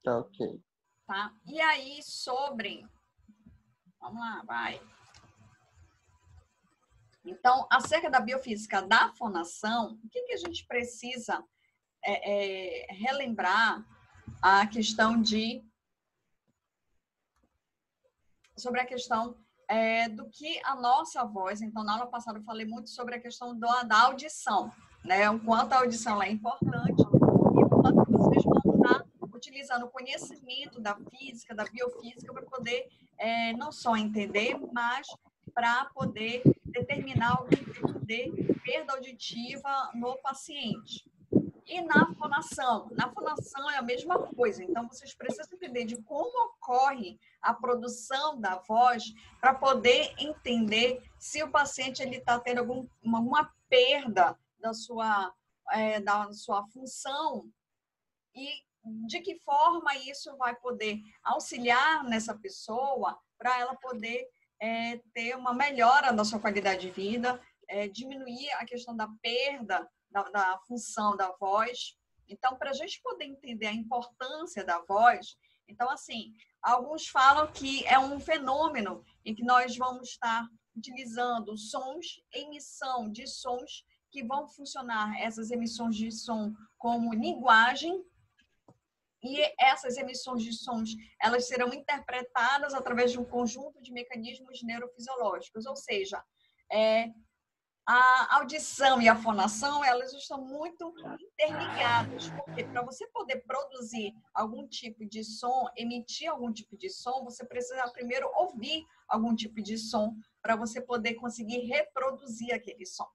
Tá, ok. Tá? E aí, sobre... Vamos lá, vai. Então, acerca da biofísica da fonação, o que a gente precisa relembrar a questão sobre a questão do que a nossa voz. Então, na aula passada eu falei muito sobre a questão da audição, né? O quanto a audição é importante e o quanto vocês vão estar utilizando o conhecimento da física, da biofísica, para poder não só entender, mas para poder determinar algum tipo de perda auditiva no paciente. E na fonação? Na fonação é a mesma coisa. Então, vocês precisam entender de como ocorre a produção da voz para poder entender se o paciente está tendo alguma perda da sua função e de que forma isso vai poder auxiliar nessa pessoa para ela poder ter uma melhora da sua qualidade de vida, diminuir a questão da perda da função da voz. Então, para a gente poder entender a importância da voz, então, assim, alguns falam que é um fenômeno em que nós vamos estar utilizando sons, emissão de sons, que vão funcionar essas emissões de som como linguagem, e essas emissões de sons, elas serão interpretadas através de um conjunto de mecanismos neurofisiológicos, ou seja, a audição e a fonação, elas estão muito interligadas, porque para você poder produzir algum tipo de som, emitir algum tipo de som, você precisa primeiro ouvir algum tipo de som para você poder conseguir reproduzir aquele som.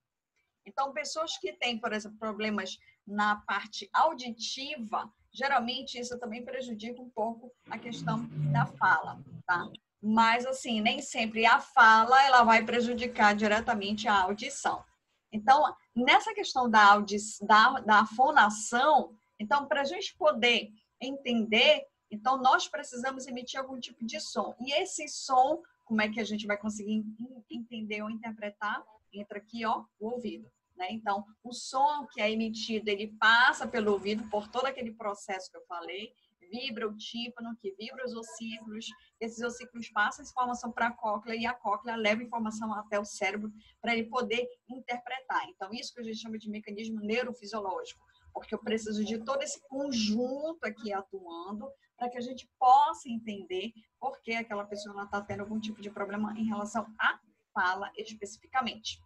Então, pessoas que têm, por exemplo, problemas na parte auditiva, geralmente isso também prejudica um pouco a questão da fala, tá? Mas, assim, nem sempre a fala ela vai prejudicar diretamente a audição. Então, nessa questão da fonação, então, para a gente poder entender, então, nós precisamos emitir algum tipo de som. E esse som, como é que a gente vai conseguir entender ou interpretar? Entra aqui, ó, o ouvido. Né? Então, o som que é emitido, ele passa pelo ouvido por todo aquele processo que eu falei, vibra o tímpano, que vibra os ossículos, esses ossículos passam informação para a cóclea e a cóclea leva informação até o cérebro para ele poder interpretar. Então, isso que a gente chama de mecanismo neurofisiológico, porque eu preciso de todo esse conjunto aqui atuando para que a gente possa entender por que aquela pessoa está tendo algum tipo de problema em relação à fala especificamente.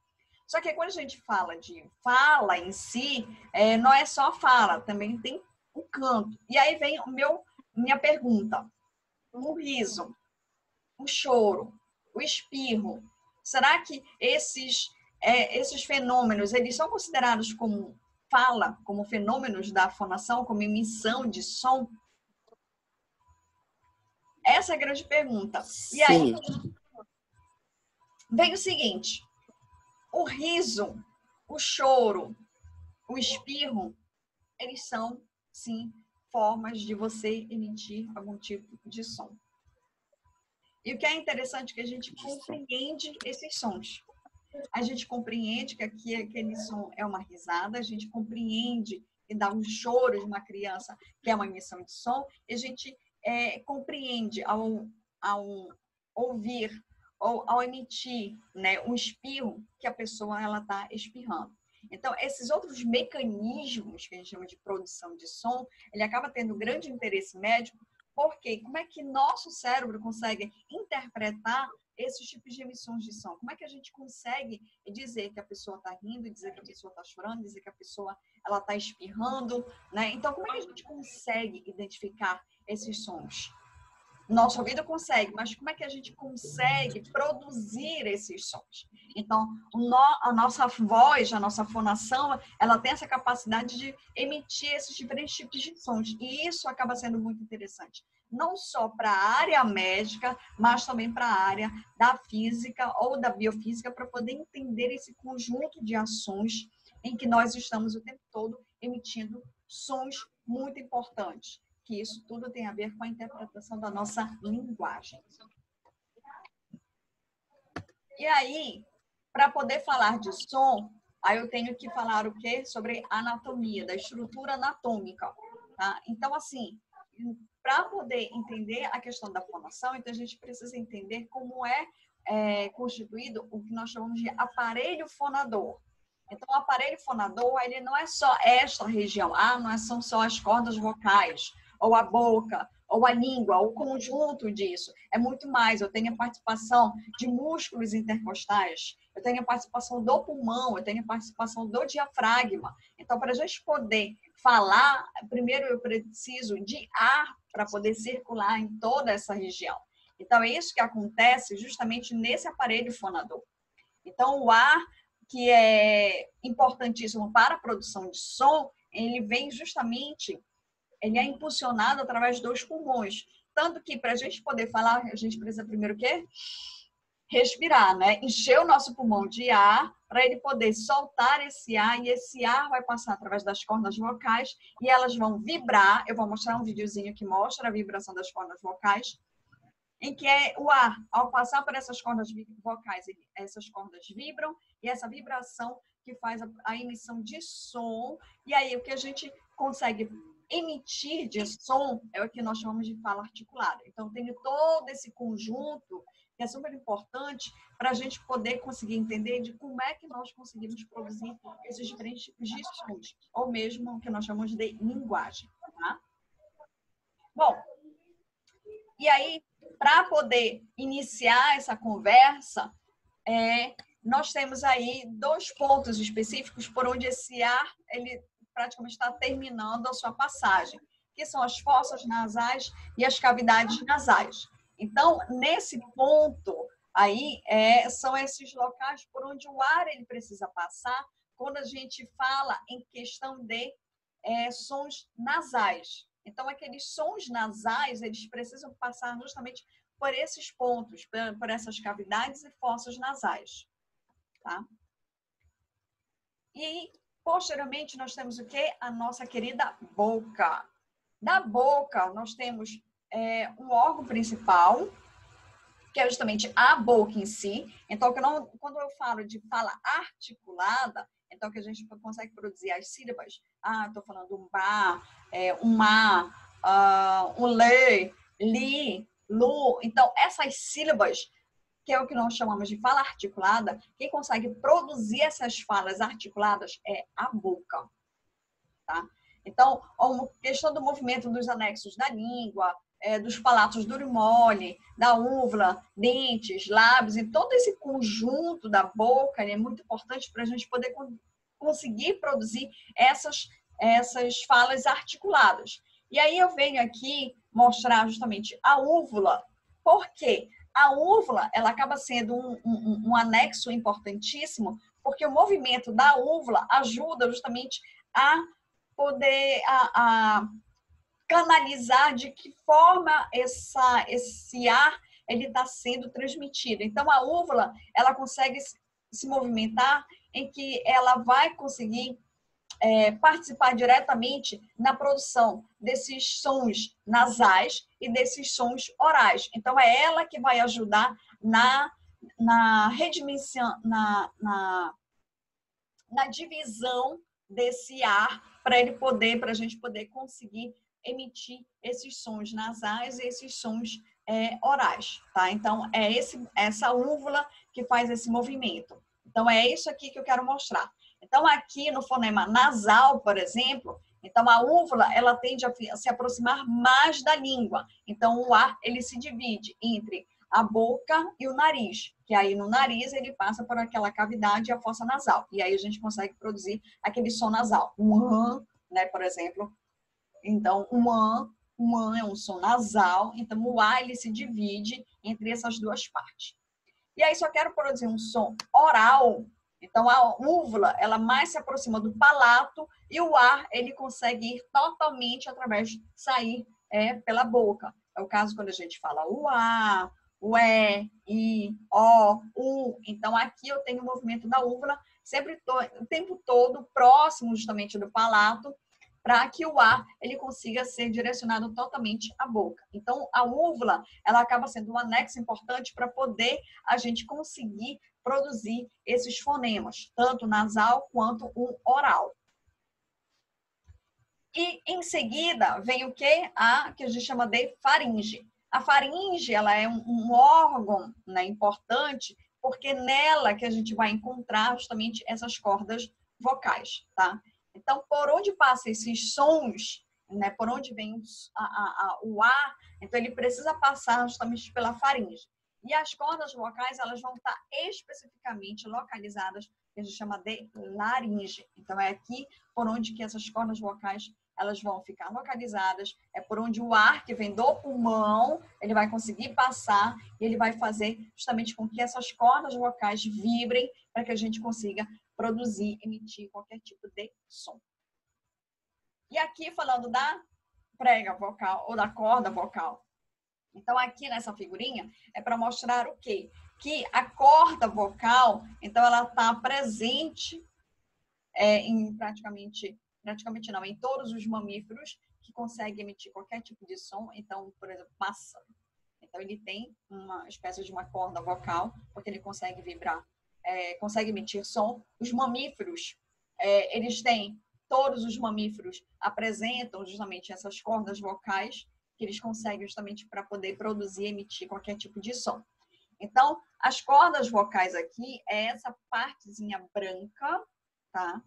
Só que quando a gente fala de fala em si, não é só fala, também tem o canto. E aí vem minha pergunta. O riso, o choro, o espirro, será que esses fenômenos, eles são considerados como fala, como fenômenos da fonação, como emissão de som? Essa é a grande pergunta. E aí vem o seguinte, o riso, o choro, o espirro, eles são, sim, formas de você emitir algum tipo de som. E o que é interessante é que a gente compreende esses sons. A gente compreende que aquele som é uma risada, a gente compreende e dá um choro de uma criança, que é uma emissão de som, e a gente compreende ao ouvir ou ao emitir, né, um espirro, que a pessoa está espirrando. Então, esses outros mecanismos que a gente chama de produção de som, ele acaba tendo grande interesse médico, porque como é que nosso cérebro consegue interpretar esses tipos de emissões de som? Como é que a gente consegue dizer que a pessoa está rindo, dizer que a pessoa está chorando, dizer que a pessoa está espirrando, né? Então, como é que a gente consegue identificar esses sons? Nosso ouvido consegue, mas como é que a gente consegue produzir esses sons? Então, a nossa voz, a nossa fonação, ela tem essa capacidade de emitir esses diferentes tipos de sons. E isso acaba sendo muito interessante. Não só para a área médica, mas também para a área da física ou da biofísica, para poder entender esse conjunto de ações em que nós estamos o tempo todo emitindo sons muito importantes. Que isso tudo tem a ver com a interpretação da nossa linguagem. E aí, para poder falar de som, aí eu tenho que falar o quê? Sobre anatomia, da estrutura anatômica. Tá? Então, assim, para poder entender a questão da fonação, então a gente precisa entender como é constituído o que nós chamamos de aparelho fonador. Então, o aparelho fonador, ele não é só esta região, não são só as cordas vocais, ou a boca, ou a língua, ou o conjunto disso. É muito mais. Eu tenho a participação de músculos intercostais, eu tenho a participação do pulmão, eu tenho a participação do diafragma. Então, para a gente poder falar, primeiro eu preciso de ar para poder circular em toda essa região. Então, é isso que acontece justamente nesse aparelho fonador. Então, o ar, que é importantíssimo para a produção de som, ele vem justamente, ele é impulsionado através dos pulmões. Tanto que, para a gente poder falar, a gente precisa primeiro o quê? Respirar, né? Encher o nosso pulmão de ar para ele poder soltar esse ar, e esse ar vai passar através das cordas vocais e elas vão vibrar. Eu vou mostrar um videozinho que mostra a vibração das cordas vocais, em que o ar, ao passar por essas cordas vocais, essas cordas vibram, e essa vibração que faz a emissão de som, e aí o que a gente consegue emitir de som é o que nós chamamos de fala articulada. Então, tem todo esse conjunto que é super importante para a gente poder conseguir entender de como é que nós conseguimos produzir esses diferentes tipos de sons, ou mesmo o que nós chamamos de linguagem. Tá? Bom, e aí, para poder iniciar essa conversa, nós temos aí 2 pontos específicos por onde esse ar ele praticamente está terminando a sua passagem, que são as fossas nasais e as cavidades nasais. Então, nesse ponto aí, são esses locais por onde o ar ele precisa passar quando a gente fala em questão de sons nasais. Então, aqueles sons nasais, eles precisam passar justamente por esses pontos, por essas cavidades e fossas nasais. Tá? E, posteriormente, nós temos o quê? A nossa querida boca. Da boca, nós temos um órgão principal, que é justamente a boca em si. Então, quando eu falo de fala articulada, então que a gente consegue produzir as sílabas. Estou falando um ba, um ma, um le, li, lu. Então, essas sílabas, que é o que nós chamamos de fala articulada, quem consegue produzir essas falas articuladas é a boca. Tá? Então, a questão do movimento dos anexos da língua, dos palatos duro e mole, da úvula, dentes, lábios, e todo esse conjunto da boca é muito importante para a gente poder conseguir produzir essas falas articuladas. E aí eu venho aqui mostrar justamente a úvula. Por quê? A úvula, ela acaba sendo um anexo importantíssimo, porque o movimento da úvula ajuda justamente a poder canalizar de que forma esse ar ele está sendo transmitido. Então, a úvula, ela consegue se movimentar em que ela vai conseguir participar diretamente na produção desses sons nasais e desses sons orais. Então, é ela que vai ajudar na redimissão, na divisão desse ar para a gente poder conseguir emitir esses sons nasais e esses sons orais, tá? Então, é essa úvula que faz esse movimento. Então, é isso aqui que eu quero mostrar. Então, aqui no fonema nasal, por exemplo, então a úvula, ela tende a se aproximar mais da língua. Então, o ar, ele se divide entre a boca e o nariz, que aí no nariz ele passa por aquela cavidade e a fossa nasal. E aí a gente consegue produzir aquele som nasal. Né, por exemplo. Então, é um som nasal. Então, o ar ele se divide entre essas 2 partes. E aí, se eu quero produzir um som oral, então a úvula, ela mais se aproxima do palato e o ar, ele consegue ir totalmente sair pela boca. É o caso quando a gente fala o a, o e, i, o, u. Então, aqui eu tenho o movimento da úvula sempre o tempo todo próximo justamente do palato, para que o ar ele consiga ser direcionado totalmente à boca. Então, a úvula, ela acaba sendo um anexo importante para poder a gente conseguir produzir esses fonemas, tanto nasal quanto o oral. E em seguida vem o quê? A que a gente chama de faringe. A faringe, ela é um órgão, né, importante, porque nela que a gente vai encontrar justamente essas cordas vocais, tá? Então, por onde passam esses sons, né, por onde vem o ar, então ele precisa passar justamente pela faringe. E as cordas vocais, elas vão estar especificamente localizadas, que a gente chama de laringe. Então, é aqui por onde que essas cordas vocais elas vão ficar localizadas, é por onde o ar que vem do pulmão, ele vai conseguir passar e ele vai fazer justamente com que essas cordas vocais vibrem para que a gente consiga produzir, emitir qualquer tipo de som. E aqui falando da prega vocal ou da corda vocal. Então aqui nessa figurinha é para mostrar o quê? Que a corda vocal, então ela está presente em praticamente não, em todos os mamíferos que conseguem emitir qualquer tipo de som. Então, por exemplo, pássaro. Então, ele tem uma espécie de uma corda vocal, porque ele consegue vibrar, consegue emitir som. Os mamíferos, eles têm, todos os mamíferos apresentam justamente essas cordas vocais que eles conseguem justamente para poder produzir e emitir qualquer tipo de som. Então, as cordas vocais aqui é essa partezinha branca, tá?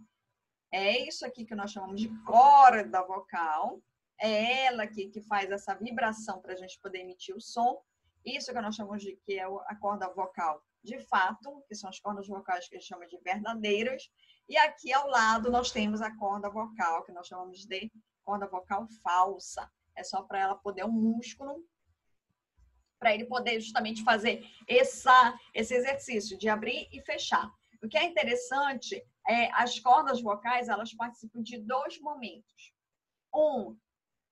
É isso aqui que nós chamamos de corda vocal. É ela aqui que faz essa vibração para a gente poder emitir o som. Isso que nós chamamos de que é a corda vocal de fato, que são as cordas vocais que a gente chama de verdadeiras. E aqui ao lado nós temos a corda vocal, que nós chamamos de corda vocal falsa. É só para ela poder um músculo, para ele poder justamente fazer esse exercício de abrir e fechar. O que é interessante as cordas vocais, elas participam de dois momentos. Um,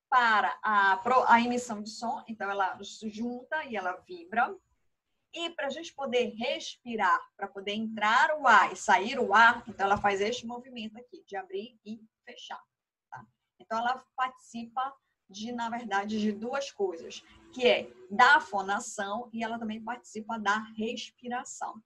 para a emissão de som, então ela se junta e ela vibra. E para a gente poder respirar, para poder entrar o ar e sair o ar, então ela faz este movimento aqui, de abrir e fechar. Tá? Então ela participa na verdade, de duas coisas, que é da fonação e ela também participa da respiração.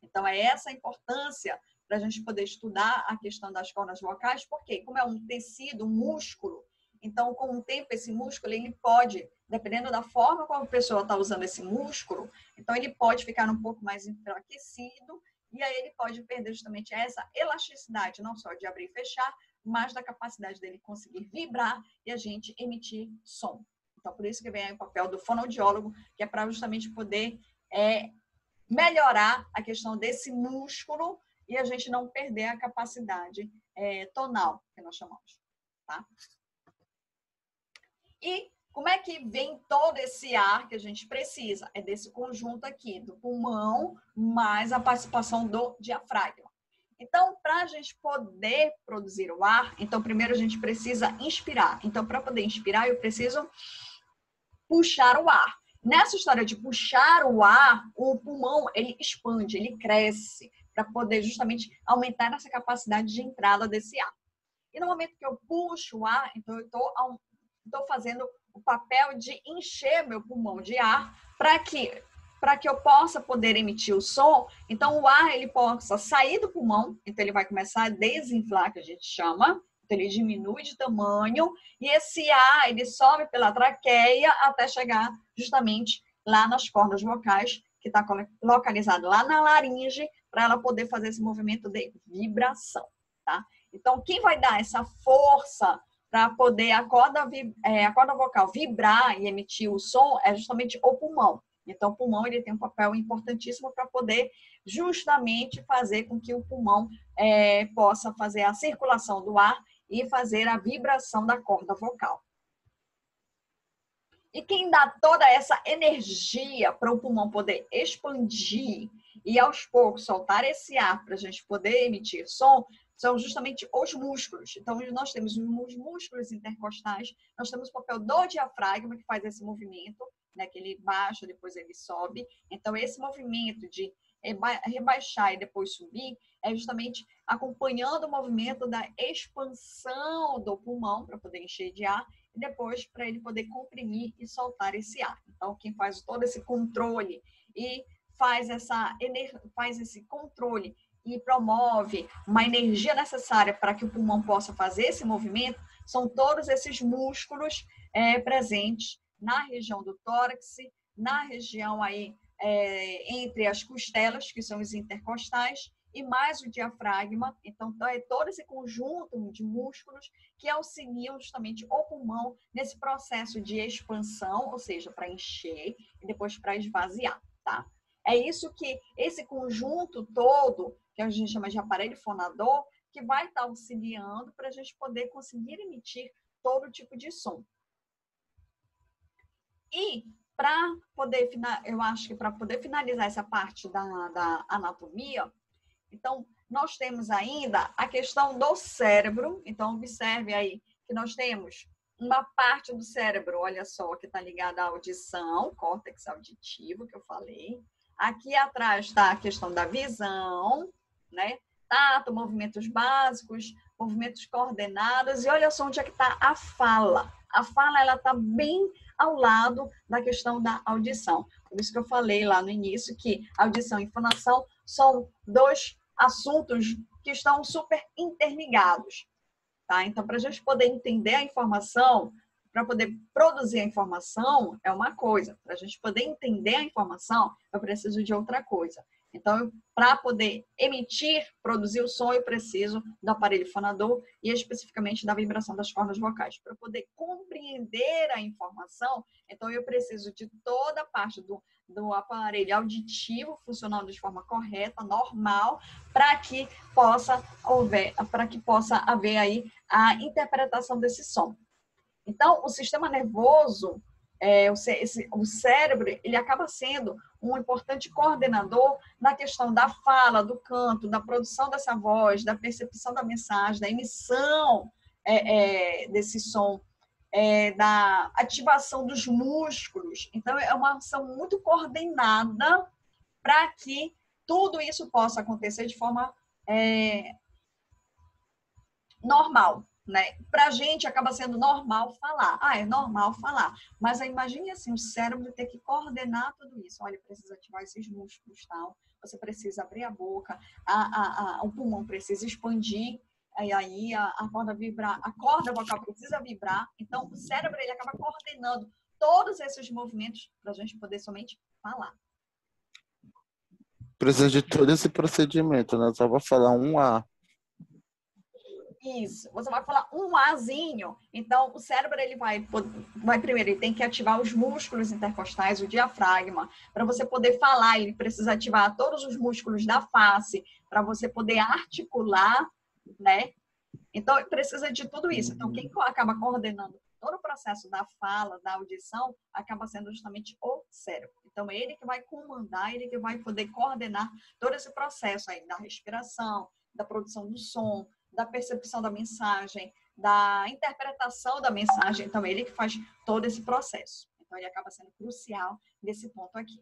Então, é essa a importância para a gente poder estudar a questão das cordas vocais, porque como é um tecido, um músculo, então, com o tempo, esse músculo, ele pode, dependendo da forma como a pessoa está usando esse músculo, então ele pode ficar um pouco mais enfraquecido e aí ele pode perder justamente essa elasticidade, não só de abrir e fechar, mas da capacidade dele conseguir vibrar e a gente emitir som. Então, por isso que vem aí o papel do fonoaudiólogo, que é para justamente poder melhorar a questão desse músculo e a gente não perder a capacidade tonal, que nós chamamos. Tá? E como é que vem todo esse ar que a gente precisa? É desse conjunto aqui, do pulmão, mais a participação do diafragma. Então, para a gente poder produzir o ar, então primeiro a gente precisa inspirar. Então, para poder inspirar, eu preciso puxar o ar. Nessa história de puxar o ar, o pulmão, ele expande, ele cresce, para poder justamente aumentar essa capacidade de entrada desse ar. E no momento que eu puxo o ar, então eu estou fazendo o papel de encher meu pulmão de ar para que eu possa poder emitir o som. Então, o ar ele possa sair do pulmão, então ele vai começar a desinflar, que a gente chama, então ele diminui de tamanho, e esse ar ele sobe pela traqueia até chegar justamente lá nas cordas vocais, que está localizado lá na laringe, para ela poder fazer esse movimento de vibração, tá? Então, quem vai dar essa força para poder a corda vocal vibrar e emitir o som é justamente o pulmão. Então, o pulmão ele tem um papel importantíssimo para poder justamente fazer com que o pulmão possa fazer a circulação do ar e fazer a vibração da corda vocal. E quem dá toda essa energia para o pulmão poder expandir e aos poucos soltar esse ar para a gente poder emitir som são justamente os músculos. Então, nós temos os músculos intercostais, nós temos o papel do diafragma que faz esse movimento, né, que ele baixa, depois ele sobe. Então, esse movimento de rebaixar e depois subir é justamente acompanhando o movimento da expansão do pulmão para poder encher de ar e depois para ele poder comprimir e soltar esse ar. Então, quem faz todo esse controle e faz esse controle e promove uma energia necessária para que o pulmão possa fazer esse movimento, são todos esses músculos presentes na região do tórax, na região aí entre as costelas, que são os intercostais, e mais o diafragma. Então, é todo esse conjunto de músculos que auxiliam justamente o pulmão nesse processo de expansão, ou seja, para encher e depois para esvaziar, tá? É isso que esse conjunto todo, que a gente chama de aparelho fonador, que vai estar auxiliando para a gente poder conseguir emitir todo tipo de som. E para poder, eu acho que para poder finalizar essa parte da anatomia, então, nós temos ainda a questão do cérebro. Então, observe aí que nós temos uma parte do cérebro, olha só, que está ligada à audição, córtex auditivo, que eu falei. Aqui atrás está a questão da visão, né? Tato, movimentos básicos, movimentos coordenados. E olha só onde é que está a fala. A fala, ela está bem ao lado da questão da audição. Por isso que eu falei lá no início que audição e fonação são dois assuntos que estão super interligados, tá? Então, para a gente poder entender a informação, para poder produzir a informação é uma coisa, para a gente poder entender a informação, eu preciso de outra coisa. Então, para poder emitir, produzir o som, eu preciso do aparelho fonador e especificamente da vibração das cordas vocais. Para poder compreender a informação, então eu preciso de toda a parte do aparelho auditivo funcionando de forma correta, normal, para que possa haver aí a interpretação desse som. Então, o sistema nervoso, o cérebro, ele acaba sendo um importante coordenador na questão da fala, do canto, da produção dessa voz, da percepção da mensagem, da emissão desse som, da ativação dos músculos. Então, é uma ação muito coordenada para que tudo isso possa acontecer de forma normal, né? Para a gente acaba sendo normal falar. É normal falar. Mas imagine assim, o cérebro ter que coordenar tudo isso. Olha, precisa ativar esses músculos, tal. Você precisa abrir a boca, o pulmão precisa expandir, aí a corda vibrar, a corda vocal precisa vibrar. Então, o cérebro ele acaba coordenando todos esses movimentos para a gente poder somente falar. Precisa de todo esse procedimento, né? Só vou falar um A. Isso, você vai falar um Azinho, então o cérebro ele vai primeiro, ele tem que ativar os músculos intercostais, o diafragma, para você poder falar, ele precisa ativar todos os músculos da face, para você poder articular, né? Então precisa de tudo isso. Então quem acaba coordenando todo o processo da fala, da audição, acaba sendo justamente o cérebro. Então ele que vai comandar, ele que vai poder coordenar todo esse processo aí da respiração, da produção do som, da percepção da mensagem, da interpretação da mensagem. Então, ele que faz todo esse processo. Então, ele acaba sendo crucial nesse ponto aqui.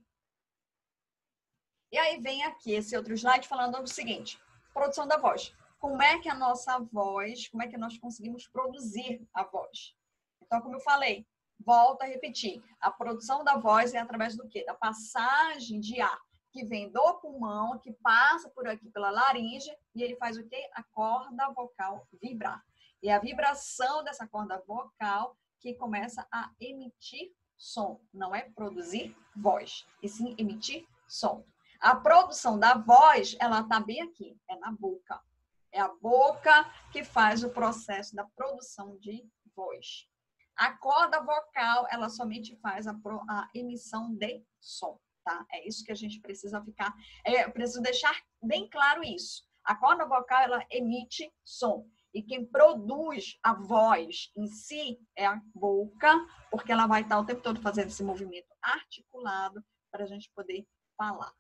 E aí vem aqui esse outro slide falando do seguinte, produção da voz. Como é que a nossa voz, como é que nós conseguimos produzir a voz? Então, como eu falei, volto a repetir, a produção da voz é através do quê? Da passagem de ar que vem do pulmão, que passa por aqui pela laringe, e ele faz o quê? A corda vocal vibrar. E a vibração dessa corda vocal que começa a emitir som. Não é produzir voz, e sim emitir som. A produção da voz, ela está bem aqui, é na boca. É a boca que faz o processo da produção de voz. A corda vocal, ela somente faz a emissão de som. Tá? É isso que a gente precisa ficar... Eu preciso deixar bem claro isso. A corda vocal, ela emite som. E quem produz a voz em si é a boca, porque ela vai estar o tempo todo fazendo esse movimento articulado para a gente poder falar.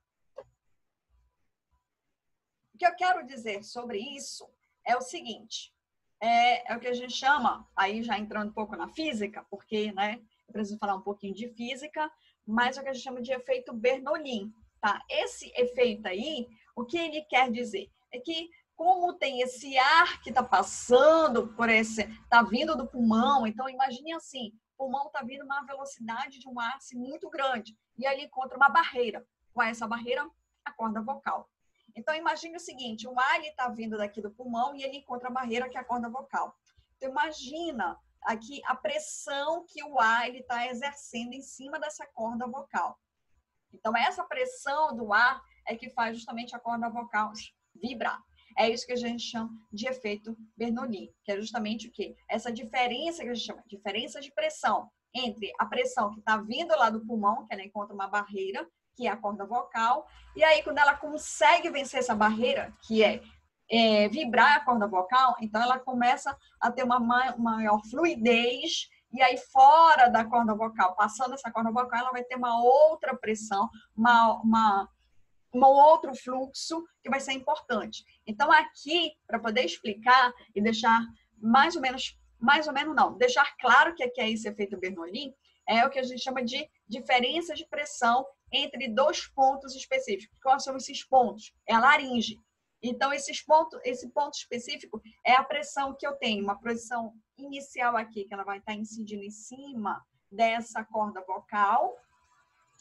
O que eu quero dizer sobre isso é o seguinte. É o que a gente chama, aí já entrando um pouco na física, porque, né, eu preciso falar um pouquinho de física, mas é o que a gente chama de efeito Bernoulli, tá? Esse efeito aí, o que ele quer dizer? É que como tem esse ar que está passando por está vindo do pulmão, então imagine assim, o pulmão está vindo uma velocidade de um ar assim, muito grande, e ali encontra uma barreira. Qual é essa barreira? A corda vocal. Então, imagine o seguinte, o ar está vindo daqui do pulmão e ele encontra a barreira, que é a corda vocal. Então, imagina aqui a pressão que o ar está exercendo em cima dessa corda vocal. Então, essa pressão do ar é que faz justamente a corda vocal vibrar. É isso que a gente chama de efeito Bernoulli, que é justamente o quê? Essa diferença que a gente chama de diferença de pressão entre a pressão que está vindo lá do pulmão, que ela encontra uma barreira, que é a corda vocal, e aí quando ela consegue vencer essa barreira, que é vibrar a corda vocal, então ela começa a ter uma maior fluidez, e aí fora da corda vocal, passando essa corda vocal, ela vai ter uma outra pressão, um outro fluxo que vai ser importante. Então, aqui, para poder explicar e deixar mais ou menos não, deixar claro que aqui é esse efeito Bernoulli, é o que a gente chama de diferença de pressão entre dois pontos específicos. Quais são esses pontos? É a laringe. Então, esse ponto específico é a pressão que eu tenho, uma pressão inicial aqui, que ela vai estar incidindo em cima dessa corda vocal,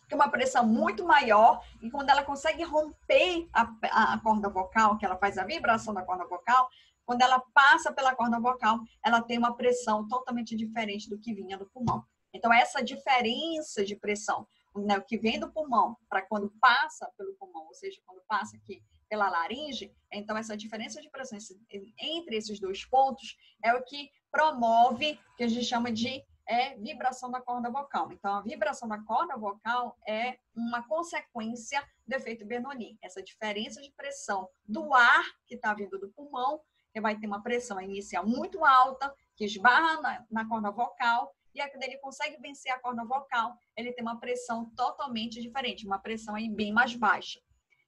que é uma pressão muito maior, e quando ela consegue romper a corda vocal, que ela faz a vibração da corda vocal, quando ela passa pela corda vocal, ela tem uma pressão totalmente diferente do que vinha do pulmão. Então, essa diferença de pressão, né, o que vem do pulmão para quando passa pelo pulmão, ou seja, quando passa aqui pela laringe, então essa diferença de pressão entre esses dois pontos é o que promove, que a gente chama de vibração da corda vocal. Então, a vibração da corda vocal é uma consequência do efeito Bernoulli. Essa diferença de pressão do ar que está vindo do pulmão, que vai ter uma pressão inicial muito alta, que esbarra na corda vocal, e aí, quando ele consegue vencer a corda vocal, ele tem uma pressão totalmente diferente, uma pressão aí bem mais baixa.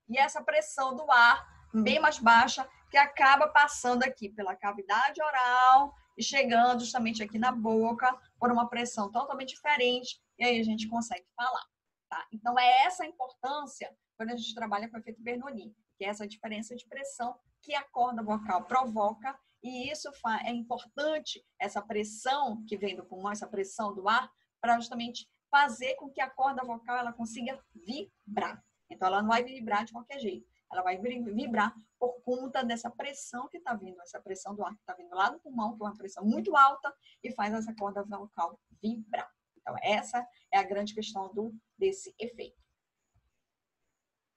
E essa pressão do ar, bem mais baixa, que acaba passando aqui pela cavidade oral e chegando justamente aqui na boca, por uma pressão totalmente diferente, e aí a gente consegue falar. Tá? Então, é essa a importância quando a gente trabalha com o efeito Bernoulli, que é essa diferença de pressão que a corda vocal provoca, e isso é importante, essa pressão que vem do pulmão, essa pressão do ar, para justamente fazer com que a corda vocal ela consiga vibrar. Então, ela não vai vibrar de qualquer jeito. Ela vai vibrar por conta dessa pressão que está vindo, essa pressão do ar que está vindo lá do pulmão, que é uma pressão muito alta, e faz essa corda vocal vibrar. Então, essa é a grande questão desse efeito.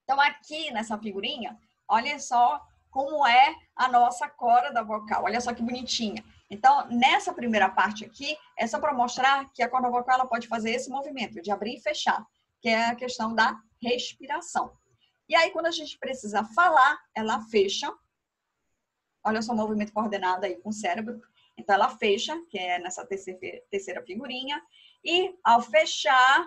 Então, aqui nessa figurinha, olha só como é a nossa corda vocal. Olha só que bonitinha. Então, nessa primeira parte aqui, é só para mostrar que a corda vocal ela pode fazer esse movimento de abrir e fechar, que é a questão da respiração. E aí, quando a gente precisa falar, ela fecha. Olha só o movimento coordenado aí com o cérebro. Então, ela fecha, que é nessa terceira figurinha. E, ao fechar,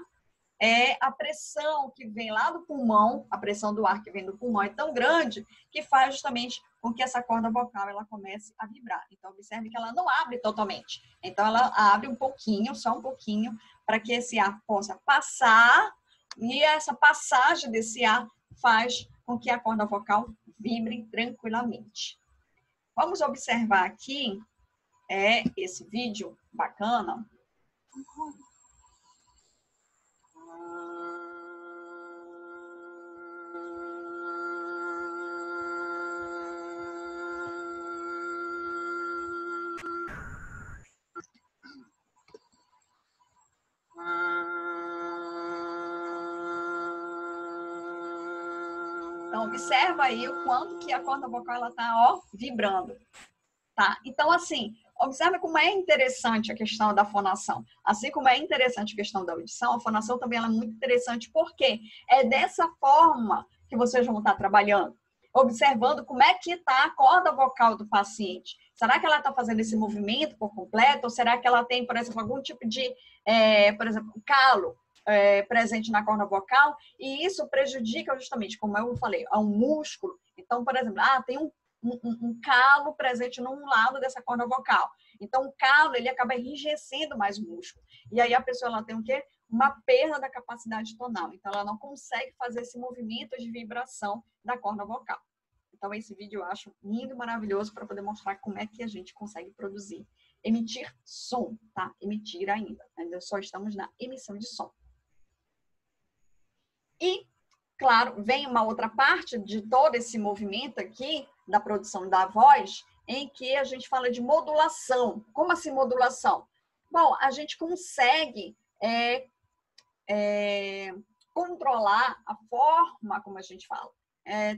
a pressão que vem lá do pulmão, a pressão do ar que vem do pulmão é tão grande que faz justamente com que essa corda vocal ela comece a vibrar. Então, observe que ela não abre totalmente. Então, ela abre um pouquinho, só um pouquinho, para que esse ar possa passar. E essa passagem desse ar faz com que a corda vocal vibre tranquilamente. Vamos observar aqui esse vídeo bacana. Então, observa aí o quanto que a corda vocal ela tá, vibrando, tá? Então, assim, observa como é interessante a questão da fonação. Assim como é interessante a questão da audição, a fonação também ela é muito interessante, porque é dessa forma que vocês vão estar trabalhando, observando como é que está a corda vocal do paciente. Será que ela está fazendo esse movimento por completo? Ou será que ela tem, por exemplo, algum tipo de, por exemplo, calo presente na corda vocal? E isso prejudica justamente, como eu falei, a um músculo. Então, por exemplo, tem um calo presente num lado dessa corda vocal. Então, o calo, ele acaba enrijecendo mais o músculo. E aí a pessoa, ela tem o quê? Uma perda da capacidade tonal. Então, ela não consegue fazer esse movimento de vibração da corda vocal. Então, esse vídeo eu acho lindo e maravilhoso para poder mostrar como é que a gente consegue produzir, emitir som, tá? Emitir ainda. Ainda só estamos na emissão de som. E claro, vem uma outra parte de todo esse movimento aqui, da produção da voz, em que a gente fala de modulação. Como assim modulação? Bom, a gente consegue controlar a forma como a gente fala.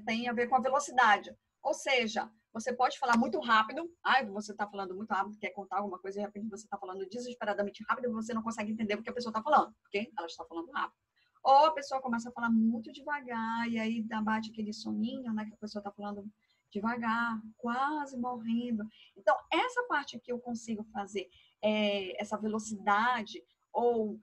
Tem a ver com a velocidade. Ou seja, você pode falar muito rápido. Você está falando muito rápido, quer contar alguma coisa e de repente você está falando desesperadamente rápido e você não consegue entender o que a pessoa está falando, porque ela está falando rápido. Ou a pessoa começa a falar muito devagar e aí bate aquele soninho, né, que a pessoa está falando devagar, quase morrendo. Então, essa parte que eu consigo fazer, essa velocidade, ou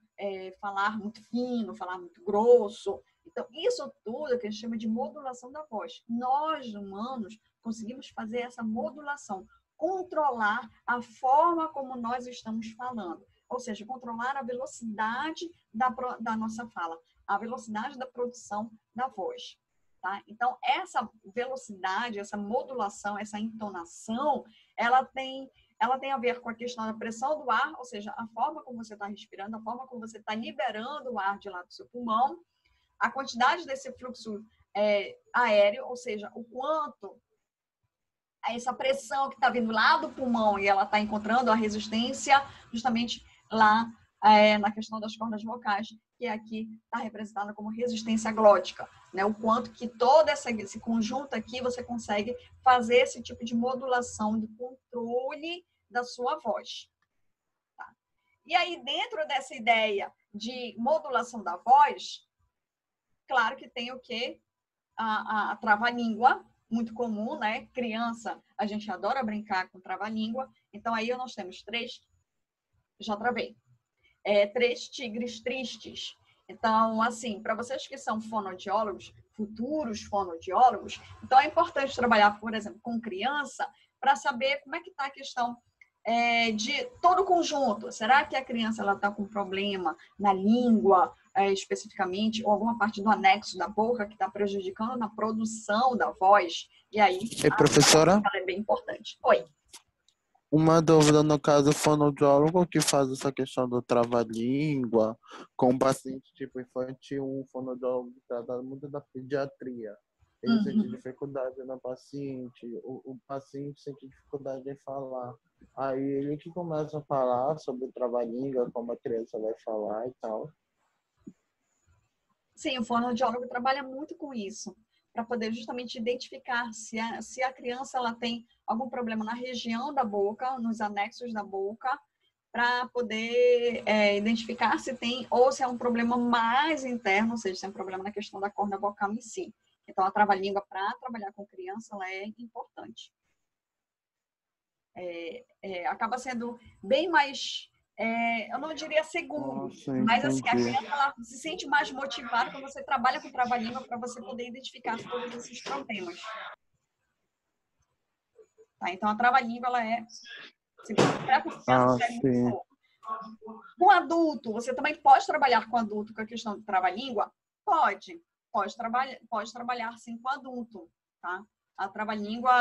falar muito fino, falar muito grosso. Então, isso tudo é que a gente chama de modulação da voz. Nós, humanos, conseguimos fazer essa modulação, controlar a forma como nós estamos falando. Ou seja, controlar a velocidade da nossa fala, a velocidade da produção da voz. Tá? Então, essa velocidade, essa modulação, essa entonação, ela tem a ver com a questão da pressão do ar, ou seja, a forma como você está respirando, a forma como você está liberando o ar de lá do seu pulmão, a quantidade desse fluxo aéreo, ou seja, o quanto essa pressão que está vindo lá do pulmão e ela está encontrando a resistência justamente lá na questão das cordas vocais, que aqui está representada como resistência glótica, né? O quanto que todo esse conjunto aqui você consegue fazer esse tipo de modulação, de controle da sua voz. Tá? E aí, dentro dessa ideia de modulação da voz, claro que tem o quê? A trava-língua, muito comum, né? Criança, a gente adora brincar com trava-língua. Então, aí nós temos 3 tigres tristes. Então, assim, para vocês que são fonoaudiólogos, futuros fonoaudiólogos, então é importante trabalhar, por exemplo, com criança, para saber como é que está a questão de todo o conjunto. Será que a criança está com problema na língua, especificamente, ou alguma parte do anexo da boca que está prejudicando na produção da voz? E aí, professora? Ela é bem importante. Oi. Uma dúvida, no caso, o fonoaudiólogo que faz essa questão do trava-língua com paciente tipo infantil, um fonoaudiólogo que trata muito da pediatria. Ele sente dificuldade na paciente, o paciente sente dificuldade em falar. Aí ele que começa a falar sobre o trava-língua, como a criança vai falar e tal. Sim, o fonoaudiólogo trabalha muito com isso, para poder justamente identificar se a criança ela tem algum problema na região da boca, nos anexos da boca, para poder identificar se tem, ou se é um problema mais interno, ou seja, se é um problema na questão da corda vocal em si. Então, a trava-língua, para trabalhar com criança, ela é importante. Acaba sendo bem mais, eu não diria seguro, mas assim, a criança ela se sente mais motivada quando você trabalha com trava-língua para você poder identificar todos esses problemas. Tá? Então, a trava-língua, ela é... Com adulto, você também pode trabalhar com adulto com a questão de trava-língua? Pode trabalhar sim com adulto, tá? A trava-língua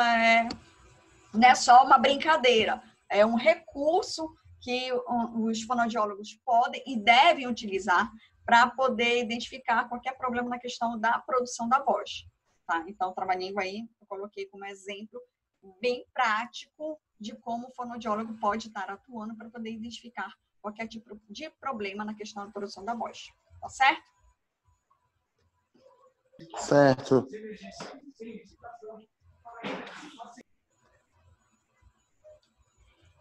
não é só uma brincadeira, é um recurso que os fonoaudiólogos podem e devem utilizar para poder identificar qualquer problema na questão da produção da voz, tá? Então, o trava-língua aí eu coloquei como exemplo bem prático de como o fonoaudiólogo pode estar atuando para poder identificar qualquer tipo de problema na questão da produção da voz. Tá certo? Certo.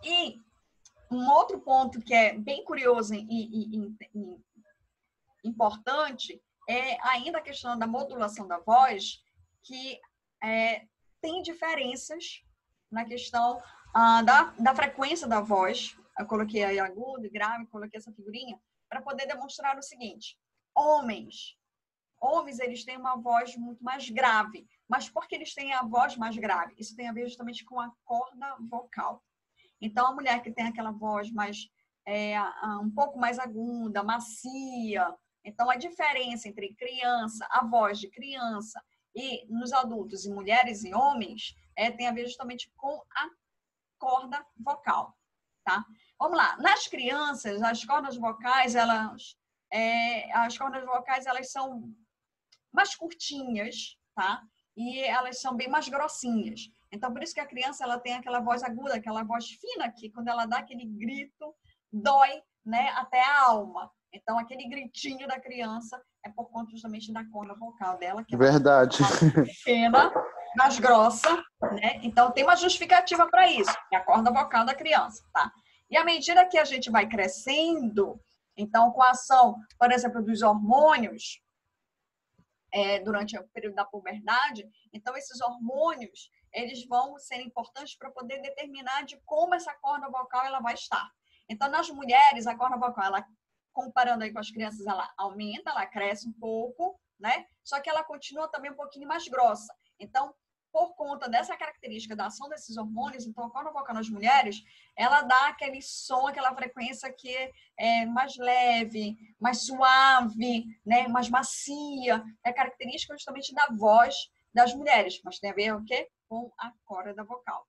E um outro ponto que é bem curioso e importante é ainda a questão da modulação da voz, que tem diferenças na questão da frequência da voz. Eu coloquei aí agudo e grave, coloquei essa figurinha para poder demonstrar o seguinte. Homens, eles têm uma voz muito mais grave. Mas por que eles têm a voz mais grave? Isso tem a ver justamente com a corda vocal. Então, a mulher que tem aquela voz mais, um pouco mais aguda, macia. Então, a diferença entre criança, a voz de criança e nos adultos, e mulheres e homens, tem a ver justamente com a corda vocal. Tá? Vamos lá. Nas crianças, as cordas vocais, elas são mais curtinhas, tá? E elas são bem mais grossinhas. Então, por isso que a criança ela tem aquela voz aguda, aquela voz fina que quando ela dá aquele grito, dói, né, até a alma. Então, aquele gritinho da criança é por conta justamente da corda vocal dela, que ela Verdade. é mais pequena, mais grossa, né? Então, tem uma justificativa para isso, que é a corda vocal da criança, tá? E à medida que a gente vai crescendo, então, com a ação, por exemplo, dos hormônios, durante o período da puberdade, então esses hormônios, eles vão ser importantes para poder determinar de como essa corda vocal ela vai estar. Então, nas mulheres, a corda vocal, ela, comparando aí com as crianças, ela aumenta, ela cresce um pouco, né? Só que ela continua também um pouquinho mais grossa. Então, por conta dessa característica da ação desses hormônios, então a corda vocal nas mulheres, ela dá aquele som, aquela frequência que é mais leve, mais suave, né, mais macia. É característica justamente da voz das mulheres, mas tem a ver o quê? Com a corda vocal.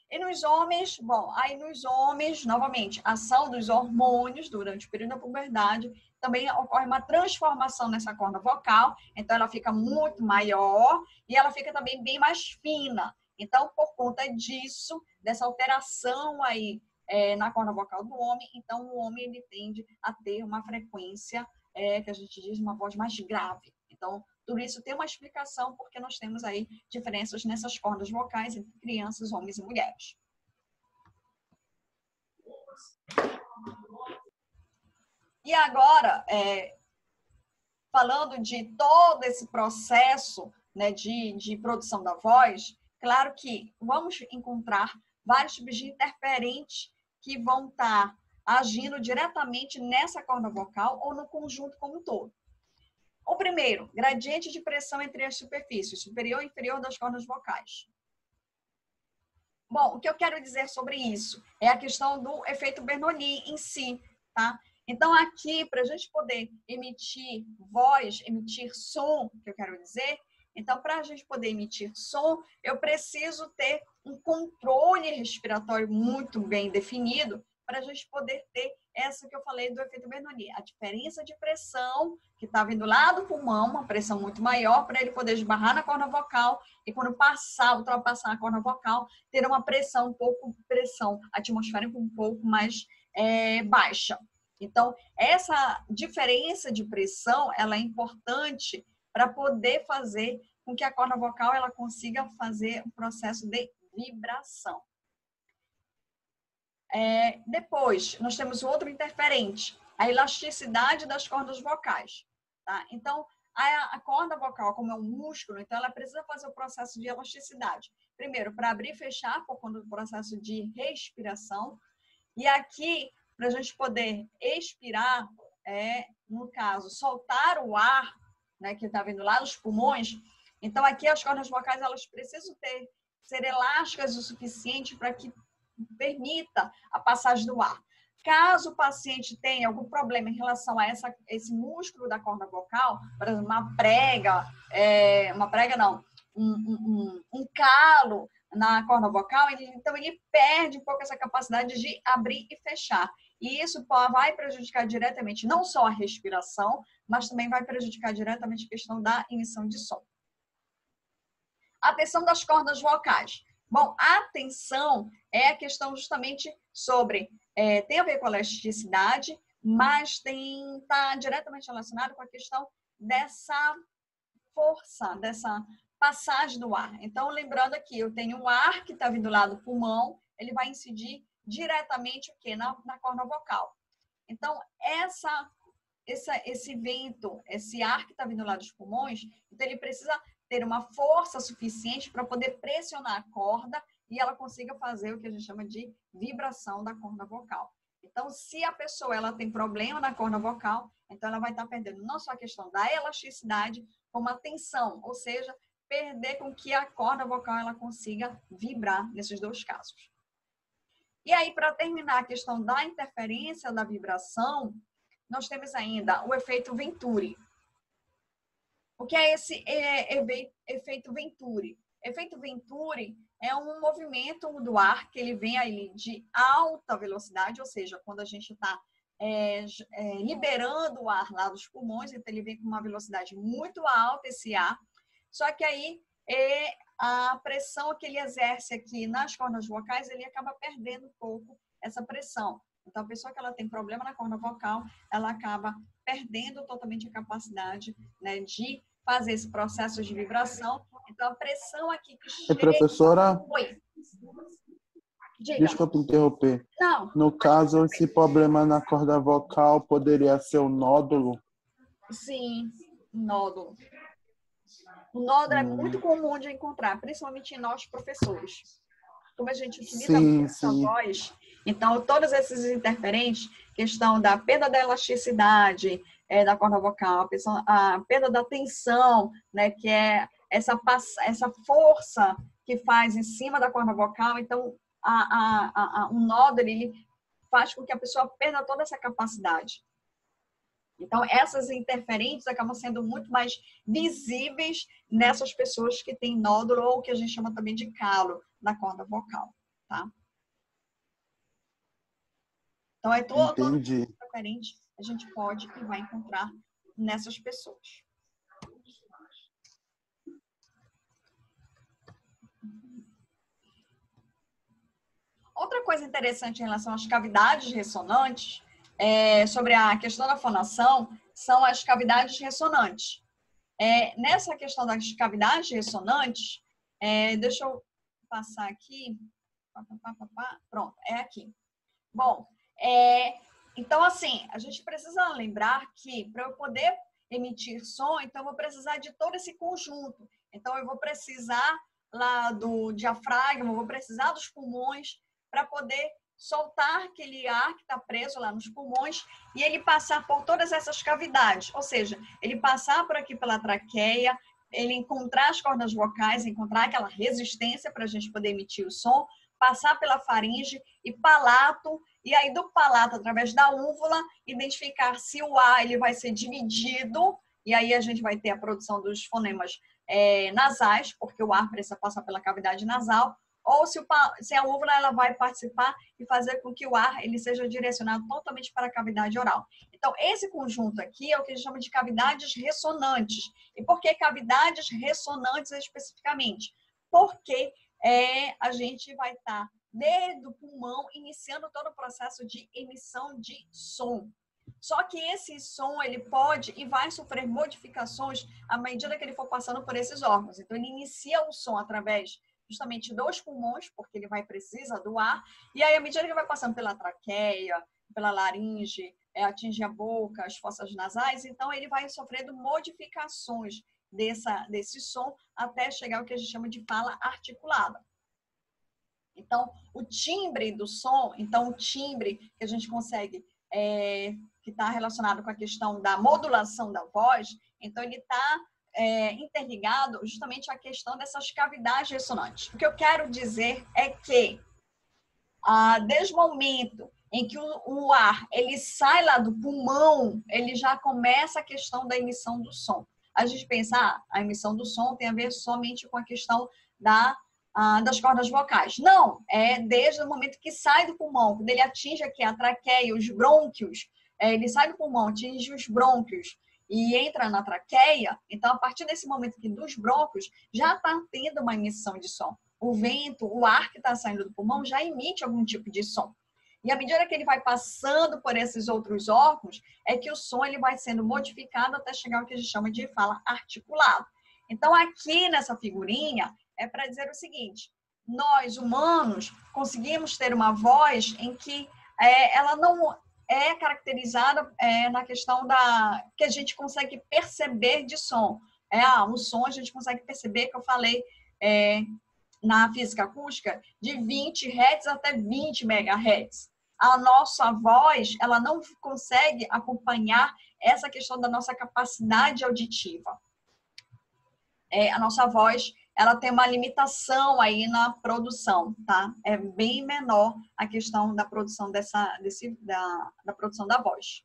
E nos homens, bom, aí nos homens, novamente, a ação dos hormônios durante o período da puberdade, também ocorre uma transformação nessa corda vocal, então ela fica muito maior e ela fica também bem mais fina. Então, por conta disso, dessa alteração aí na corda vocal do homem, então o homem ele tende a ter uma frequência que a gente diz uma voz mais grave. Então, tudo isso tem uma explicação porque nós temos aí diferenças nessas cordas vocais entre crianças, homens e mulheres. E agora, falando de todo esse processo, né, de produção da voz, claro que vamos encontrar vários tipos de interferentes que vão estar agindo diretamente nessa corda vocal ou no conjunto como um todo. O primeiro, gradiente de pressão entre as superfícies, superior e inferior das cordas vocais. Bom, o que eu quero dizer sobre isso é a questão do efeito Bernoulli em si, tá? Então, aqui, para a gente poder emitir voz, emitir som, que eu quero dizer, então, para a gente poder emitir som, eu preciso ter um controle respiratório muito bem definido para a gente poder ter essa que eu falei do efeito Bernoulli, a diferença de pressão que está vindo lá do pulmão, uma pressão muito maior para ele poder esbarrar na corda vocal e quando ultrapassar a corda vocal, ter uma pressão atmosférica um pouco mais baixa. Então, essa diferença de pressão, ela é importante para poder fazer com que a corda vocal ela consiga fazer um processo de vibração. Depois, nós temos outro interferente, a elasticidade das cordas vocais. Tá? Então, a corda vocal, como é um músculo, então ela precisa fazer o processo de elasticidade. Primeiro, para abrir e fechar, por conta do processo de respiração. E aqui, para a gente poder expirar, no caso, soltar o ar, né, que está vindo lá dos pulmões. Então, aqui as cordas vocais elas precisam ser elásticas o suficiente para que permita a passagem do ar. Caso o paciente tenha algum problema em relação a esse músculo da corda vocal, por exemplo, um calo na corda vocal, então ele perde um pouco essa capacidade de abrir e fechar. E isso vai prejudicar diretamente não só a respiração, mas também vai prejudicar diretamente a questão da emissão de som. A tensão das cordas vocais. Bom, a tensão é a questão justamente sobre, tem a ver com a elasticidade, mas está diretamente relacionado com a questão dessa força, dessa passagem do ar. Então, lembrando aqui, eu tenho um ar que está vindo lá do pulmão, ele vai incidir diretamente o quê? Na corda vocal. Então, esse vento, esse ar que está vindo lá dos pulmões, então ele precisa ter uma força suficiente para poder pressionar a corda e ela consiga fazer o que a gente chama de vibração da corda vocal. Então, se a pessoa ela tem problema na corda vocal, então ela vai estar perdendo não só a questão da elasticidade, como a tensão, ou seja, perder com que a corda vocal ela consiga vibrar nesses dois casos. E aí, para terminar a questão da interferência da vibração, nós temos ainda o efeito Venturi. O que é esse efeito Venturi? Efeito Venturi é um movimento do ar que ele vem aí de alta velocidade, ou seja, quando a gente está liberando o ar lá dos pulmões, então ele vem com uma velocidade muito alta, esse ar, só que aí a pressão que ele exerce aqui nas cordas vocais, ele acaba perdendo um pouco essa pressão. Então, a pessoa que ela tem problema na corda vocal, ela acaba perdendo totalmente a capacidade, né, de fazer esse processo de vibração. Então, a pressão aqui que chega... Professora, Oi. Diga. desculpa interromper. Não. No caso, esse problema na corda vocal poderia ser um nódulo? Sim, nódulo. O nódulo é muito comum de encontrar, principalmente em nós professores. Como a gente utiliza muito a voz, então todos esses interferentes, questão da perda da elasticidade da corda vocal, a perda da tensão, né, que é essa força que faz em cima da corda vocal, então o nódulo ele faz com que a pessoa perda toda essa capacidade. Então, essas interferentes acabam sendo muito mais visíveis nessas pessoas que têm nódulo ou que a gente chama também de calo na corda vocal, tá? Então, todo interferente a gente pode e vai encontrar nessas pessoas. Outra coisa interessante em relação às cavidades ressonantes, sobre a questão da fonação, são as cavidades ressonantes. Nessa questão das cavidades ressonantes, deixa eu passar aqui. Pronto, é aqui. Bom, então, assim, a gente precisa lembrar que para eu poder emitir som, então eu vou precisar de todo esse conjunto. Então, eu vou precisar lá do diafragma, eu vou precisar dos pulmões para poder soltar aquele ar que está preso lá nos pulmões e ele passar por todas essas cavidades. Ou seja, ele passar por aqui pela traqueia, ele encontrar as cordas vocais, encontrar aquela resistência para a gente poder emitir o som, passar pela faringe e palato, e aí do palato, através da úvula, identificar se o ar ele vai ser dividido, e aí a gente vai ter a produção dos fonemas nasais, porque o ar precisa passar pela cavidade nasal, ou se a úvula ela vai participar e fazer com que o ar ele seja direcionado totalmente para a cavidade oral. Então, esse conjunto aqui é o que a gente chama de cavidades ressonantes. E por que cavidades ressonantes especificamente? Porque a gente vai estar desde o pulmão iniciando todo o processo de emissão de som. Só que esse som ele pode e vai sofrer modificações à medida que ele for passando por esses órgãos. Então, ele inicia o som através justamente dos pulmões, porque ele vai precisar do ar, e aí à medida que ele vai passando pela traqueia, pela laringe, atinge a boca, as fossas nasais, então ele vai sofrendo modificações desse som até chegar ao que a gente chama de fala articulada. Então, o timbre do som, então o timbre que a gente consegue, que está relacionado com a questão da modulação da voz, então ele está interligado justamente à questão dessas cavidades ressonantes. O que eu quero dizer é que, desde o momento em que o ar ele sai lá do pulmão, ele já começa a questão da emissão do som. A gente pensa, a emissão do som tem a ver somente com a questão das cordas vocais. Não, é desde o momento que sai do pulmão, quando ele atinge aqui a traqueia, os brônquios, ele sai do pulmão, atinge os brônquios e entra na traqueia, então a partir desse momento aqui dos brônquios, já está tendo uma emissão de som. O vento, o ar que está saindo do pulmão já emite algum tipo de som. E à medida que ele vai passando por esses outros órgãos, é que o som ele vai sendo modificado até chegar ao que a gente chama de fala articulada. Então, aqui nessa figurinha, é para dizer o seguinte: nós, humanos, conseguimos ter uma voz em que ela não é caracterizada na questão que a gente consegue perceber de som. Um som a gente consegue perceber, que eu falei na física acústica, de 20 Hz até 20 MHz. A nossa voz, ela não consegue acompanhar essa questão da nossa capacidade auditiva. A nossa voz, ela tem uma limitação aí na produção, tá? É bem menor a questão da produção da produção da voz.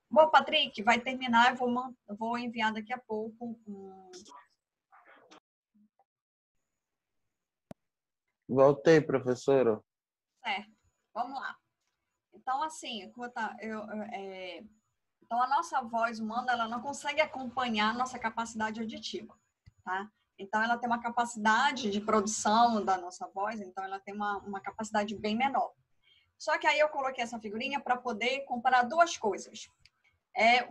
Bom, Patrick, vai terminar, eu vou enviar daqui a pouco Voltei, professora. Certo, vamos lá. Então, Então, assim, então a nossa voz humana, ela não consegue acompanhar a nossa capacidade auditiva, tá? Então, ela tem uma capacidade de produção da nossa voz, então ela tem uma capacidade bem menor. Só que aí eu coloquei essa figurinha para poder comparar duas coisas.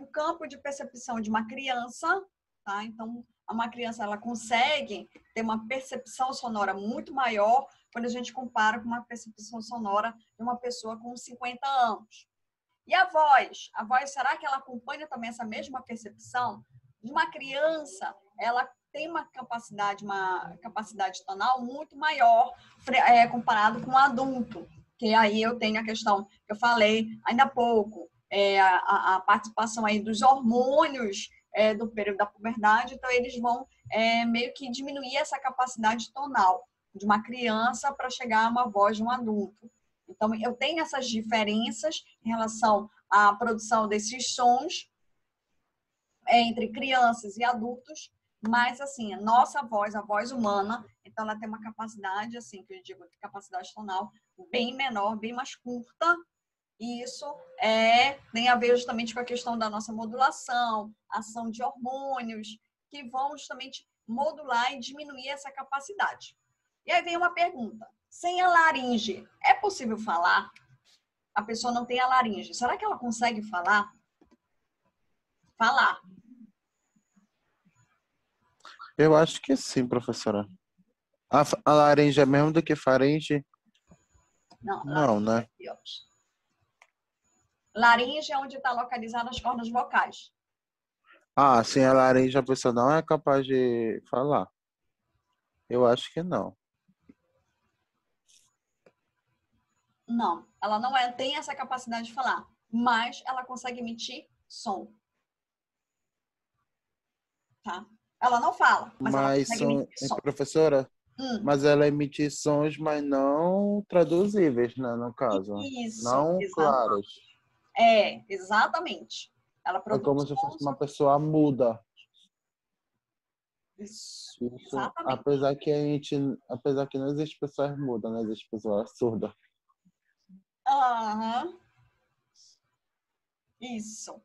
O campo de percepção de uma criança, tá? Então, uma criança, ela consegue ter uma percepção sonora muito maior quando a gente compara com uma percepção sonora de uma pessoa com 50 anos. E a voz? A voz, será que ela acompanha também essa mesma percepção? De uma criança, ela tem uma capacidade tonal muito maior comparado com um adulto. Que aí eu tenho a questão que eu falei ainda há pouco, a participação aí dos hormônios do período da puberdade, então eles vão meio que diminuir essa capacidade tonal de uma criança para chegar a uma voz de um adulto. Então, eu tenho essas diferenças em relação à produção desses sons entre crianças e adultos, mas, assim, a nossa voz, a voz humana, então ela tem uma capacidade, assim, que eu digo, capacidade tonal bem menor, bem mais curta, e isso tem a ver justamente com a questão da nossa modulação, ação de hormônios, que vão justamente modular e diminuir essa capacidade. E aí vem uma pergunta. Sem a laringe, é possível falar? A pessoa não tem a laringe. Será que ela consegue falar? Falar. Eu acho que sim, professora. A laringe é mesmo do que faringe? Não, Não, né? laringe é onde está localizada as cordas vocais. Ah, sem a laringe a pessoa não é capaz de falar. Eu acho que não. Não, ela não tem essa capacidade de falar, mas ela consegue emitir som. Tá? Ela não fala, mas ela Mas consegue emitir som. professora, mas ela emite sons, mas não traduzíveis, né, no caso. Isso, Não claros. Exatamente. Ela É produz como se fosse sons. uma pessoa muda. Isso, Isso, exatamente. apesar que não existe pessoas mudas, né? Existe pessoas surdas. Isso.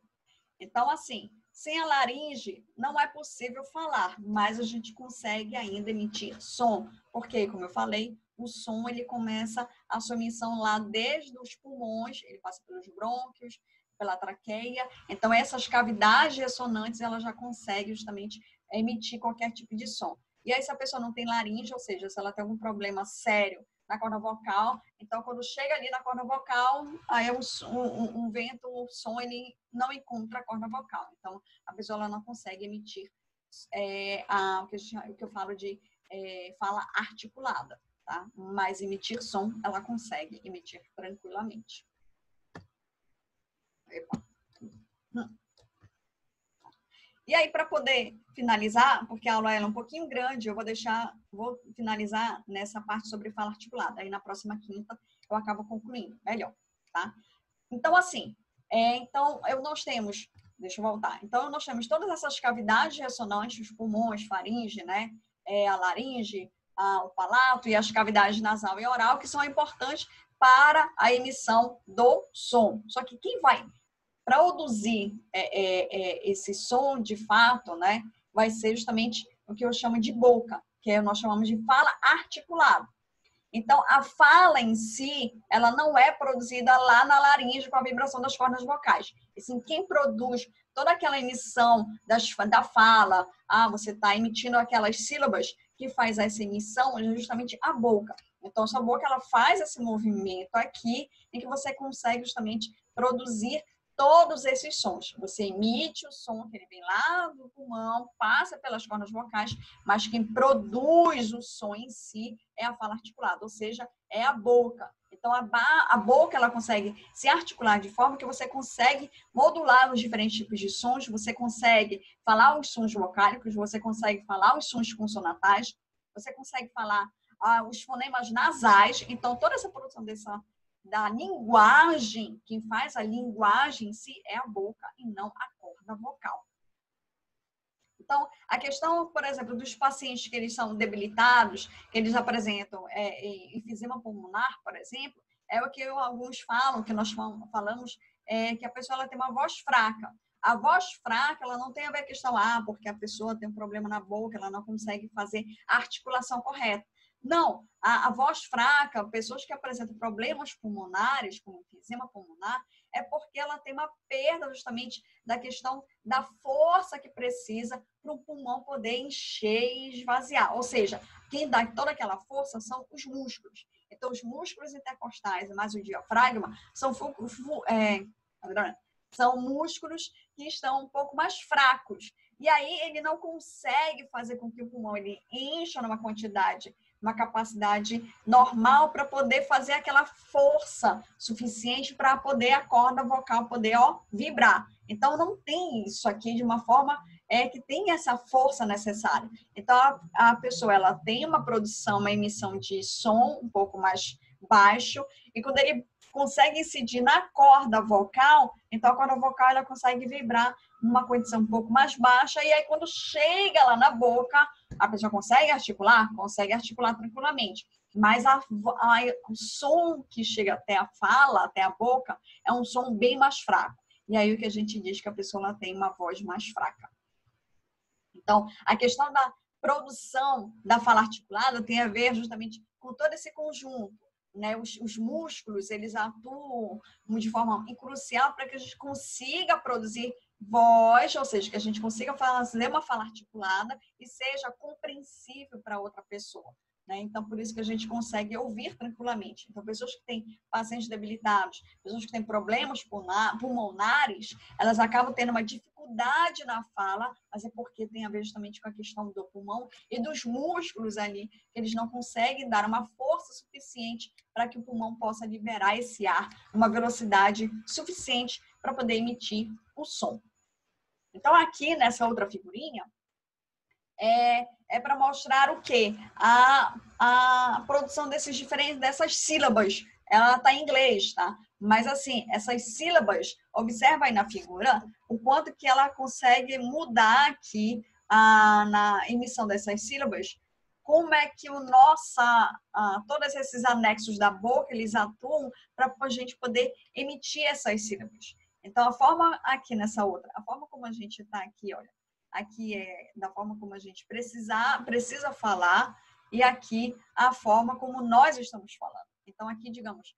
Então, assim, sem a laringe não é possível falar, mas a gente consegue ainda emitir som, porque, como eu falei, o som ele começa a sua emissão lá desde os pulmões, ele passa pelos brônquios, pela traqueia. Então, essas cavidades ressonantes, ela já consegue justamente emitir qualquer tipo de som. E aí, se a pessoa não tem laringe, ou seja, se ela tem algum problema sério na corda vocal, então quando chega ali na corda vocal, aí um vento, o som, ele não encontra a corda vocal. Então, a pessoa ela não consegue emitir o que eu falo de fala articulada, tá? Mas emitir som, ela consegue emitir tranquilamente. E aí, para poder finalizar, porque a aula é um pouquinho grande, eu vou finalizar nessa parte sobre fala articulada. Aí, na próxima quinta, eu acabo concluindo melhor, tá? Então, assim, nós temos, deixa eu voltar. Então, nós temos todas essas cavidades ressonantes, os pulmões, faringe, né? A laringe, o palato e as cavidades nasal e oral, que são importantes para a emissão do som. Só que quem vai produzir esse som de fato, né, vai ser justamente o que eu chamo de boca, que nós chamamos de fala articulada. Então, a fala em si, ela não é produzida lá na laringe com a vibração das cordas vocais. Assim, quem produz toda aquela emissão da fala, você está emitindo aquelas sílabas que faz essa emissão, é justamente a boca. Então, sua boca, ela faz esse movimento aqui, em que você consegue justamente produzir todos esses sons. Você emite o som que ele vem lá do pulmão, passa pelas cordas vocais, mas quem produz o som em si é a fala articulada, ou seja, é a boca. Então, a boca ela consegue se articular de forma que você consegue modular os diferentes tipos de sons, você consegue falar os sons vocálicos, você consegue falar os sons consonatais, você consegue falar os fonemas nasais. Então, toda essa produção da linguagem, quem faz a linguagem em si é a boca e não a corda vocal. Então, a questão, por exemplo, dos pacientes que eles são debilitados, que eles apresentam enfisema pulmonar, por exemplo, é o que alguns falam, que nós falamos, que a pessoa ela tem uma voz fraca. A voz fraca, ela não tem a ver com a questão, porque a pessoa tem um problema na boca, ela não consegue fazer a articulação correta. Não, a voz fraca, pessoas que apresentam problemas pulmonares, como enfisema pulmonar, é porque ela tem uma perda justamente da questão da força que precisa para o pulmão poder encher e esvaziar. Ou seja, quem dá toda aquela força são os músculos. Então, os músculos intercostais, mais o diafragma, são músculos que estão um pouco mais fracos. E aí ele não consegue fazer com que o pulmão ele encha numa quantidade, uma capacidade normal para poder fazer aquela força suficiente para poder a corda vocal poder vibrar. Então não tem isso aqui de uma forma que tem essa força necessária. Então a pessoa ela tem uma produção, uma emissão de som um pouco mais baixo, e quando ele consegue incidir na corda vocal, então a corda vocal ela consegue vibrar numa condição um pouco mais baixa, e aí quando chega lá na boca, a pessoa consegue articular tranquilamente. Mas o som que chega até a fala, até a boca, é um som bem mais fraco. E aí o que a gente diz que a pessoa ela tem uma voz mais fraca. Então, a questão da produção da fala articulada tem a ver justamente com todo esse conjunto. Né? Os músculos, eles atuam de forma crucial para que a gente consiga produzir voz, ou seja, que a gente consiga fazer uma fala articulada e seja compreensível para outra pessoa. Né? Então, por isso que a gente consegue ouvir tranquilamente. Então, pessoas que têm pacientes debilitados, pessoas que têm problemas pulmonares, elas acabam tendo uma dificuldade na fala, mas é porque tem a ver justamente com a questão do pulmão e dos músculos ali, que eles não conseguem dar uma força suficiente para que o pulmão possa liberar esse ar, uma velocidade suficiente para poder emitir o som. Então, aqui nessa outra figurinha, é para mostrar o quê? A produção dessas sílabas. Ela está em inglês, tá? Mas, assim, essas sílabas, observa aí na figura o quanto que ela consegue mudar aqui na emissão dessas sílabas, como é que todos esses anexos da boca, eles atuam para a gente poder emitir essas sílabas. Então, a forma aqui nessa outra, a forma como a gente está aqui, olha, aqui é da forma como a gente precisa falar, e aqui a forma como nós estamos falando. Então, aqui, digamos,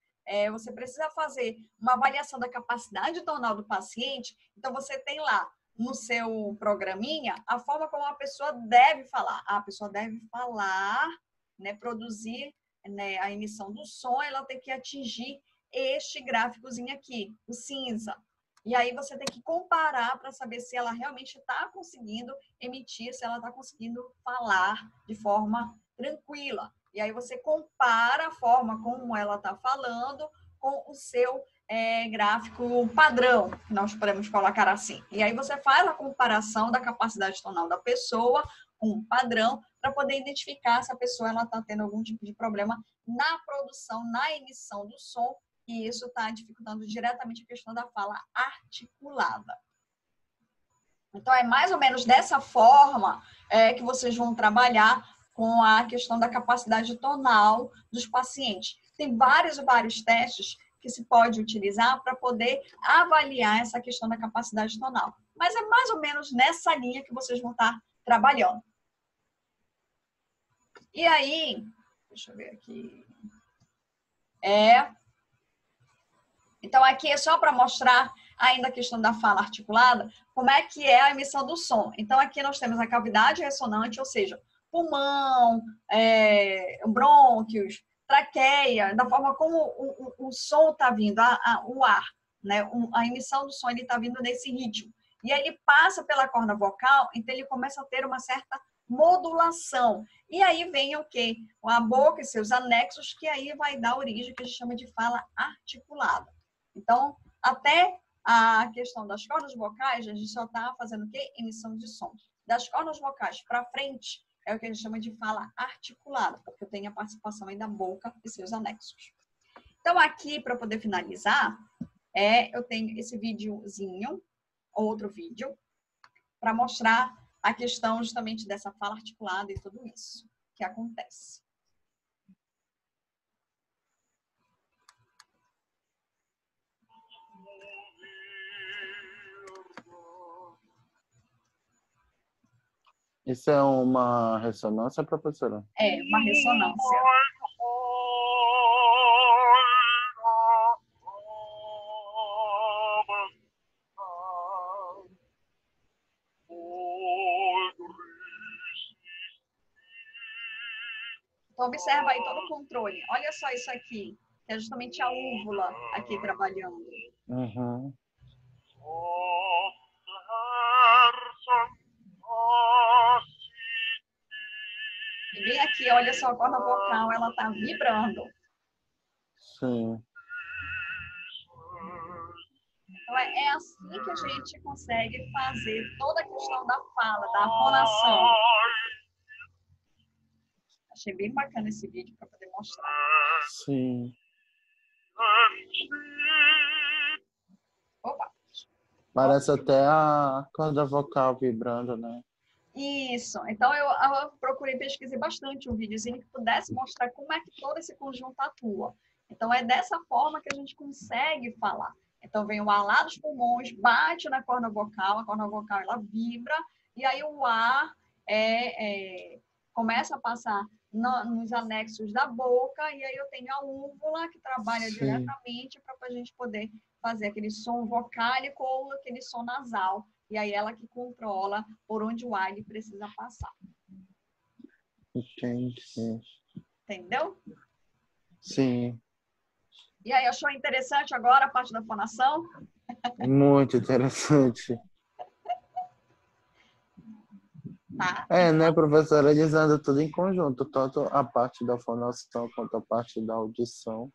você precisa fazer uma avaliação da capacidade tonal do paciente, então você tem lá no seu programinha a forma como a pessoa deve falar. A pessoa deve falar, né, produzir, né, a emissão do som, ela tem que atingir este gráficozinho aqui, o cinza. E aí você tem que comparar para saber se ela realmente está conseguindo emitir, se ela está conseguindo falar de forma tranquila. E aí você compara a forma como ela está falando com o seu gráfico padrão, que nós podemos colocar assim. E aí você faz a comparação da capacidade tonal da pessoa com o padrão para poder identificar se a pessoa está tendo algum tipo de problema na produção, na emissão do som, e isso está dificultando diretamente a questão da fala articulada. Então, é mais ou menos dessa forma que vocês vão trabalhar com a questão da capacidade tonal dos pacientes. Tem vários testes que se pode utilizar para poder avaliar essa questão da capacidade tonal. Mas é mais ou menos nessa linha que vocês vão estar trabalhando. E aí, deixa eu ver aqui. Então, aqui é só para mostrar ainda a questão da fala articulada, como é que é a emissão do som. Então, aqui nós temos a cavidade ressonante, ou seja, pulmão, brônquios, traqueia, da forma como o som está vindo, o ar, né? A emissão do som está vindo nesse ritmo. E aí ele passa pela corda vocal, então ele começa a ter uma certa modulação. E aí vem o quê? A boca e seus anexos, que aí vai dar origem que a gente chama de fala articulada. Então, até a questão das cordas vocais, a gente só está fazendo o quê? Emissão de som. Das cordas vocais para frente, é o que a gente chama de fala articulada, porque eu tenho a participação aí da boca e seus anexos. Então, aqui, para poder finalizar, eu tenho esse videozinho, outro vídeo, para mostrar a questão justamente dessa fala articulada e tudo isso que acontece. Isso é uma ressonância, professora? É uma ressonância. Então, observa aí todo o controle. Olha só isso aqui, que é justamente a úvula aqui trabalhando. Uhum. E bem aqui, olha só, a corda vocal, ela tá vibrando. Sim. Então, é assim que a gente consegue fazer toda a questão da fala, da fonação. Achei bem bacana esse vídeo para poder mostrar. Sim. Opa! Parece até a corda vocal vibrando, né? Isso. Então, eu procurei pesquisar bastante um videozinho que pudesse mostrar como é que todo esse conjunto atua. Então, é dessa forma que a gente consegue falar. Então, vem o ar lá dos pulmões, bate na corda vocal, a corda vocal ela vibra, e aí o ar começa a passar nos anexos da boca, e aí eu tenho a úvula que trabalha Sim. diretamente para a gente poder fazer aquele som vocálico ou aquele som nasal. E aí ela que controla por onde o ar ele precisa passar. Entendi. Entendeu? Sim. E aí, achou interessante agora a parte da fonação? Muito interessante. Tá. É, né, professora? Eles andam tudo em conjunto, tanto a parte da fonação quanto a parte da audição.